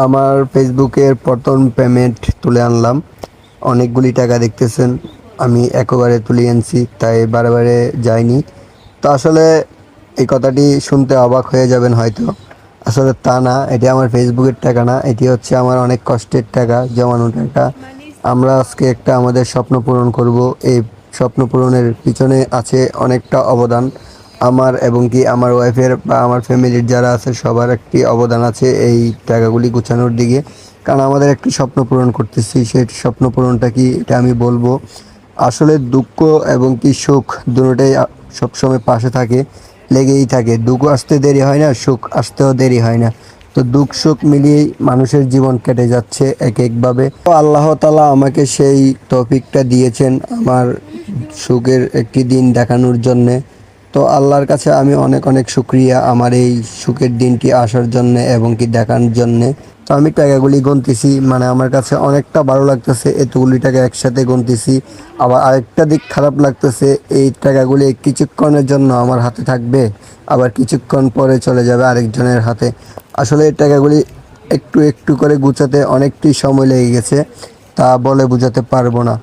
আমার ফেসবুকের প্রথম পেমেন্ট তুলে আনলাম। অনেকগুলি টাকা দেখতেছেন, আমি একবারে তুলে আনছি, তাই বারে বারে যাইনি। তো আসলে এই কথাটি শুনতে অবাক হয়ে যাবেন হয়তো। আসলে তা না, এটি আমার ফেসবুকের টাকা না, এটি হচ্ছে আমার অনেক কষ্টের টাকা, জমানো টাকা। আমরা আজকে একটা আমাদের স্বপ্ন পূরণ করব। এই স্বপ্ন পূরণের পিছনে আছে অনেকটা অবদান আমার, এবং কি আমার ওয়াইফের বা আমার ফ্যামিলির যারা আছে সবার একটি অবদান আছে এই টাকাগুলি গুছানোর দিকে। কারণ আমাদের একটি স্বপ্ন পূরণ করতেছি, সেই স্বপ্ন পূরণটা কি এটা আমি বলবো। আসলে দুঃখ এবং কি সুখ দুটোটাই সবসময় পাশে থাকে, লেগেই থাকে। দুঃখ আসতে দেরি হয় না, সুখ আসতেও দেরি হয় না। তো দুঃখ সুখ মিলিয়েই মানুষের জীবন কেটে যাচ্ছে এক একভাবে। তো আল্লাহ তাআলা আমাকে সেই তৌফিকটা দিয়েছেন আমার সুখের একটি দিন দেখানোর জন্যে। তো আল্লাহর কাছে আমি অনেক অনেক শুকরিয়া আমার এই সুখের দিনটি আসার জন্যে এবং কি দেখানোর জন্যে। তো আমি টাকাগুলি গুনতেছি, মানে আমার কাছে অনেকটা ভালো লাগতেছে এতগুলি টাকা একসাথে গুনতেছি। আবার আরেকটা দিক খারাপ লাগতেছে, এই টাকাগুলি কিছুক্ষণের জন্য আমার হাতে থাকবে, আবার কিছুক্ষণ পরে চলে যাবে আরেকজনের হাতে। আসলে এই টাকাগুলি একটু একটু করে গুছাতে অনেকটি সময় লেগে গেছে, তা বলে বোঝাতে পারবো না।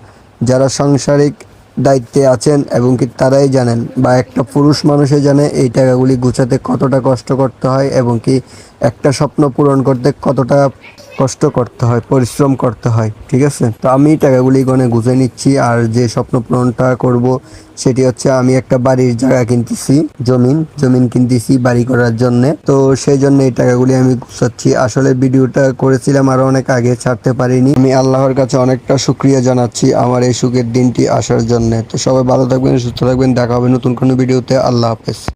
যারা সাংসারিক দায়িত্বে আছেন এবং কি তারাই জানেন, বা একটা পুরুষ মানুষই জানে এই টাকাগুলি গুছাতে কতটা কষ্ট করতে হয় এবং কি একটা স্বপ্ন পূরণ করতে কতটা কষ্ট করতে হয়, পরিশ্রম করতে হয়। ঠিক আছে, তো আমি টাকাগুলি গনে গুছে নিচ্ছি। আর যে স্বপ্ন পূরণটা করব সেটি হচ্ছে আমি একটা বাড়ির জায়গা কিনতেছি, জমিন কিনতেছি বাড়ি করার জন্যে। তো সেই জন্য এই টাকাগুলি আমি গুছাচ্ছি। আসলে ভিডিওটা করেছিলাম আরো অনেক আগে, ছাড়তে পারিনি। আমি আল্লাহর কাছে অনেকটা শুকরিয়া জানাচ্ছি আমার এই সুখের দিনটি আসার জন্য। তো সবাই ভালো থাকবেন, সুস্থ থাকবেন, দেখা হবে নতুন কোনো ভিডিওতে। আল্লাহ হাফেজ।